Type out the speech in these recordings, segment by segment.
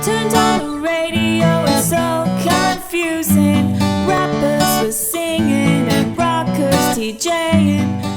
Turned on the radio, it's so confusing. Rappers were singing and rockers DJing.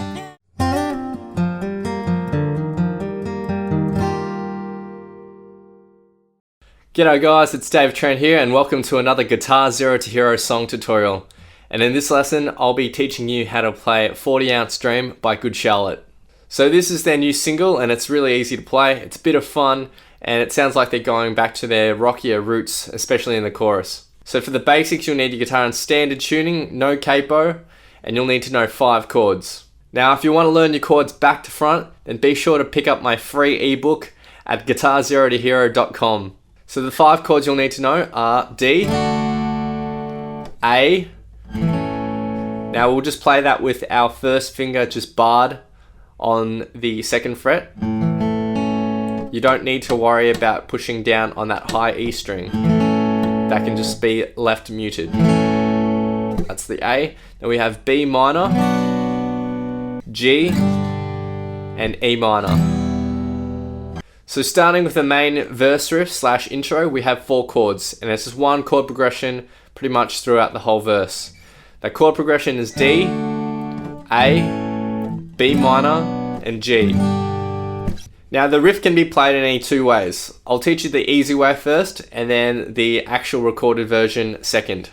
G'day guys, it's Dave Trent here and welcome to another Guitar Zero to Hero song tutorial. And in this lesson, I'll be teaching you how to play 40 Ounce Dream by Good Charlotte. So this is their new single and it's really easy to play, it's a bit of fun, and it sounds like they're going back to their rockier roots, especially in the chorus. So for the basics, you'll need your guitar in standard tuning, no capo, and you'll need to know 5 chords. Now if you want to learn your chords back to front, then be sure to pick up my free ebook at guitarzerotohero.com. So the 5 chords you'll need to know are D, A. Now we'll just play that with our first finger just barred on the 2nd fret. You don't need to worry about pushing down on that high E string. That can just be left muted. That's the A. Then we have B minor, G, and E minor. So starting with the main verse riff slash intro, we have 4 chords, and it's just one chord progression pretty much throughout the whole verse. That chord progression is D, A, B minor, and G. Now the riff can be played in any 2 ways. I'll teach you the easy way first, and then the actual recorded version second.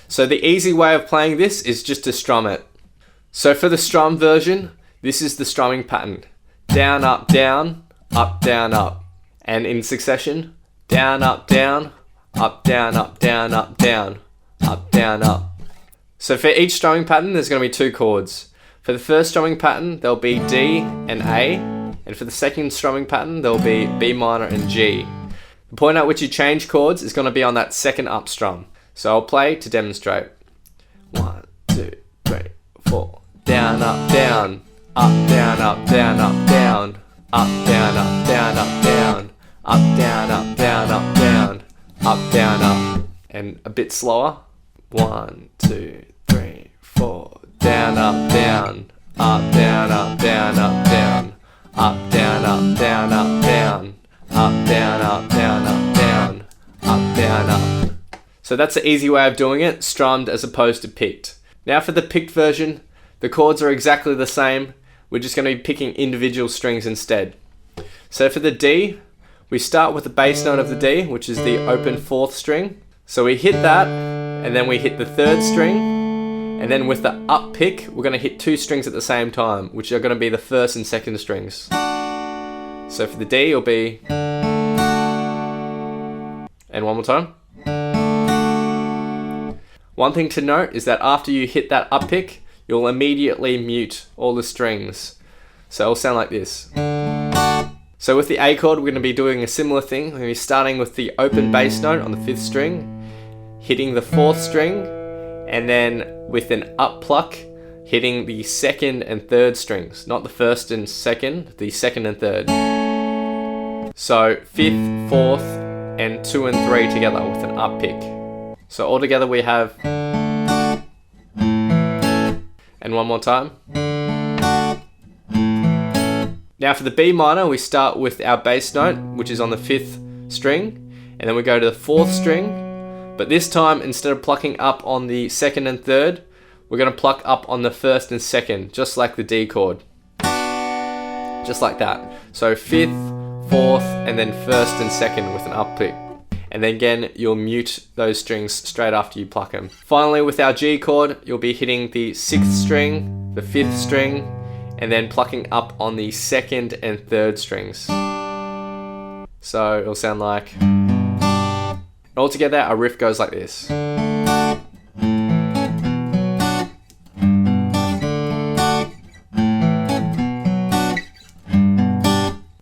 So the easy way of playing this is just to strum it. So for the strum version, this is the strumming pattern. Down, up, down, up, down, up. And in succession, down, up, down, up, down, up, down, up, down, up, down, up. So for each strumming pattern, there's going to be 2 chords. For the first strumming pattern, there'll be D and A. And for the second strumming pattern, there'll be B minor and G. The point at which you change chords is going to be on that second up strum. So I'll play to demonstrate. 1, 2, 3, 4. Down, up, down, up, down, up, down, up, down. Up, down, up, down, up, down. Up, down, up, down, up, down. Up, down, up. And a bit slower. 1, 2, 3, 4. Down, up, down. Up, down, up, down, up, down. Up, down, up, down, up, down. Up, down, up, down, up, down. Up, down, up. So that's the easy way of doing it, strummed as opposed to picked. Now for the picked version, the chords are exactly the same. We're just going to be picking individual strings instead. So for the D, we start with the bass note of the D, which is the open 4th string. So we hit that, and then we hit the 3rd string, and then with the up pick, we're going to hit 2 strings at the same time, which are going to be the 1st and 2nd strings. So for the D, it'll be... And one more time. One thing to note is that after you hit that up pick, you'll immediately mute all the strings. So it'll sound like this. So with the A chord, we're going to be doing a similar thing. We're going to be starting with the open bass note on the 5th string, hitting the 4th string, and then with an up pluck, hitting the 2nd and 3rd strings. Not the 1st and 2nd, the 2nd and 3rd. So 5th, 4th, and 2 and 3 together with an up pick. So altogether we have... And one more time. Now for the B minor, we start with our bass note, which is on the 5th string, and then we go to the 4th string, but this time instead of plucking up on the 2nd and 3rd, we're going to pluck up on the 1st and 2nd, just like the D chord. Just like that. So 5th, 4th, and then 1st and 2nd with an up pick. And then again, you'll mute those strings straight after you pluck them. Finally, with our G chord, you'll be hitting the 6th string, the 5th string, and then plucking up on the 2nd and 3rd strings. So it'll sound like... Altogether, our riff goes like this.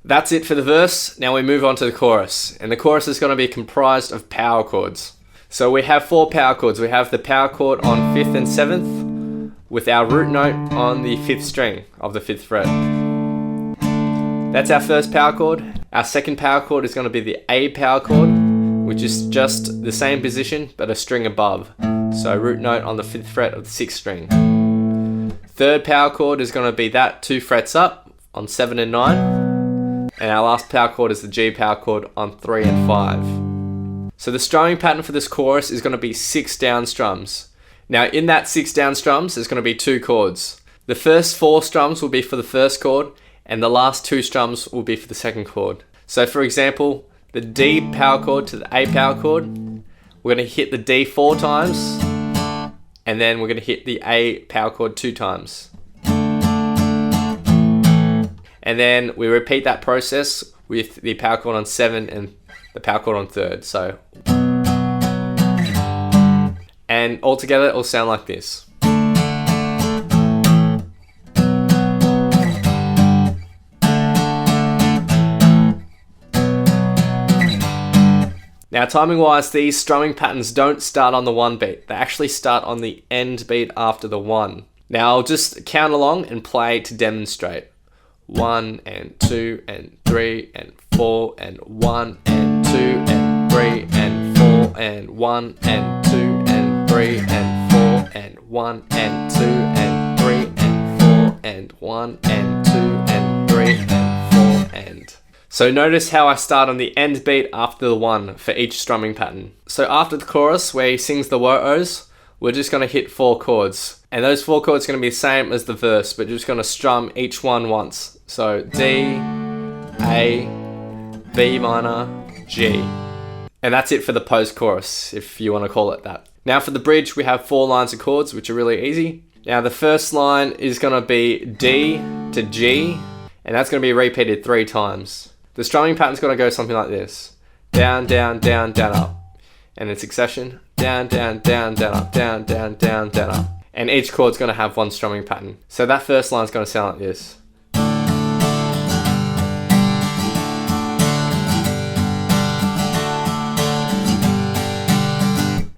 That's it for the verse. Now we move on to the chorus. And the chorus is going to be comprised of power chords. So we have 4 power chords. We have the power chord on 5th and 7th with our root note on the 5th string of the 5th fret. That's our first power chord. Our second power chord is going to be the A power chord, which is just the same position but a string above. So root note on the 5th fret of the 6th string. Third power chord is going to be that 2 frets up on 7 and 9. And our last power chord is the G power chord on 3 and 5. So the strumming pattern for this chorus is going to be 6 down strums. Now in that 6 down strums, there's going to be 2 chords. The first 4 strums will be for the first chord, and the last 2 strums will be for the second chord. So for example, the D power chord to the A power chord, we're going to hit the D 4 times, and then we're going to hit the A power chord 2 times. And then we repeat that process with the power chord on 7 and the power chord on 3rd. So, and all together it will sound like this. Now timing wise, these strumming patterns don't start on the 1 beat. They actually start on the end beat after the 1. Now I'll just count along and play to demonstrate. 1 and 2 and 3 and 4 and 1 and 2 and 3 and 4 and 1 and 2 and 3 and 4 and 1 and 2 and 3 and 4 and 1 and 2 and 3 and 4 and... So notice how I start on the end beat after the 1 for each strumming pattern. So after the chorus where he sings the woes, we're just going to hit 4 chords. And those 4 chords are going to be the same as the verse, but you're just going to strum each one once. So D, A, B minor, G. And that's it for the post-chorus, if you want to call it that. Now for the bridge, we have 4 lines of chords, which are really easy. Now the first line is going to be D to G, and that's going to be repeated 3 times. The strumming pattern's going to go something like this. Down, down, down, down, up. And in succession, down, down, down, down, up, down, down, down, down, up. And each chord's going to have 1 strumming pattern. So that first line's going to sound like this.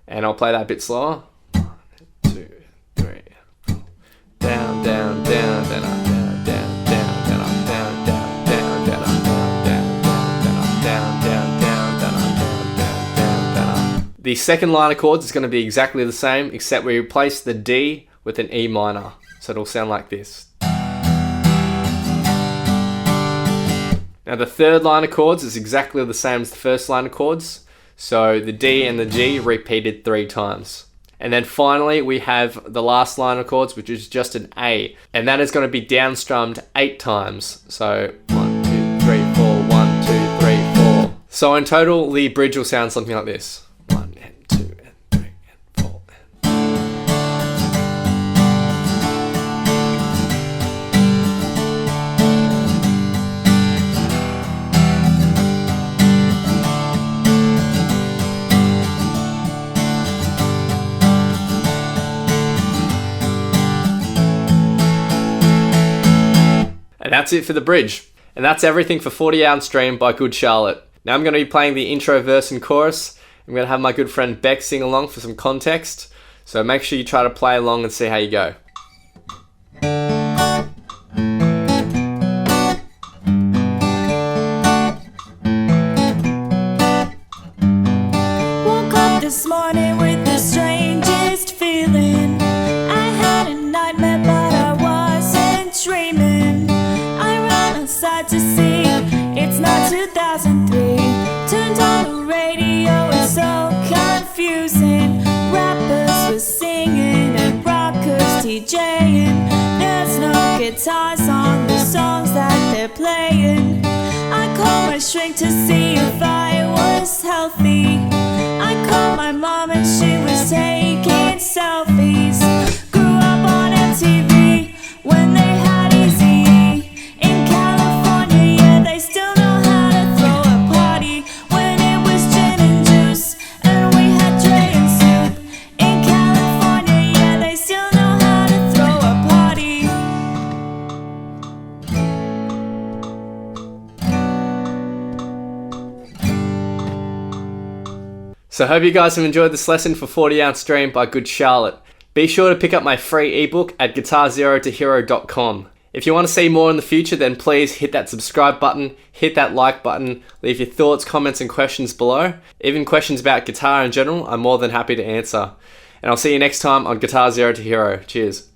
And I'll play that a bit slower. 1, 2, 3, 4. Down, down, down, down, up, down, down, down, down, up, down, down, down, down, up, down, down, down, down, down, down, up, down, down, down, down, up. The second line of chords is going to be exactly the same, except we replace the D with an E minor. So it'll sound like this. Now the third line of chords is exactly the same as the first line of chords. So the D and the G repeated 3 times. And then finally we have the last line of chords, which is just an A. And that is going to be down strummed 8 times. So 1, 2, 3, 4, 1, 2, 3, 4. So in total, the bridge will sound something like this. 1 and 2 and 3 and 4 and... And that's it for the bridge. And that's everything for 40 Hour Stream by Good Charlotte. Now I'm going to be playing the intro, verse and chorus. I'm going to have my good friend Beck sing along for some context. So make sure you try to play along and see how you go. Woke up this morning with the strangest feeling. I had a nightmare, but I wasn't dreaming. I ran outside to see it's not 2003. Turned on the radio, it's so confusing. Rappers were singing and rockers DJing. There's no guitars on the songs that they're playing. I called my shrink to see if I was healthy. I called my mom and she was taking selfies. Grew up on MTV when they had Easy. In California, yeah, they still know how to throw a party. When it was gin and juice and we had Dre and Soup. In California, yeah, they still know how to throw a party. So I hope you guys have enjoyed this lesson for 40 Hour Stream by Good Charlotte. Be sure to pick up my free ebook at guitarzerotohero.com. If you want to see more in the future, then please hit that subscribe button, hit that like button, leave your thoughts, comments and questions below. Even questions about guitar in general, I'm more than happy to answer. And I'll see you next time on Guitar Zero to Hero. Cheers.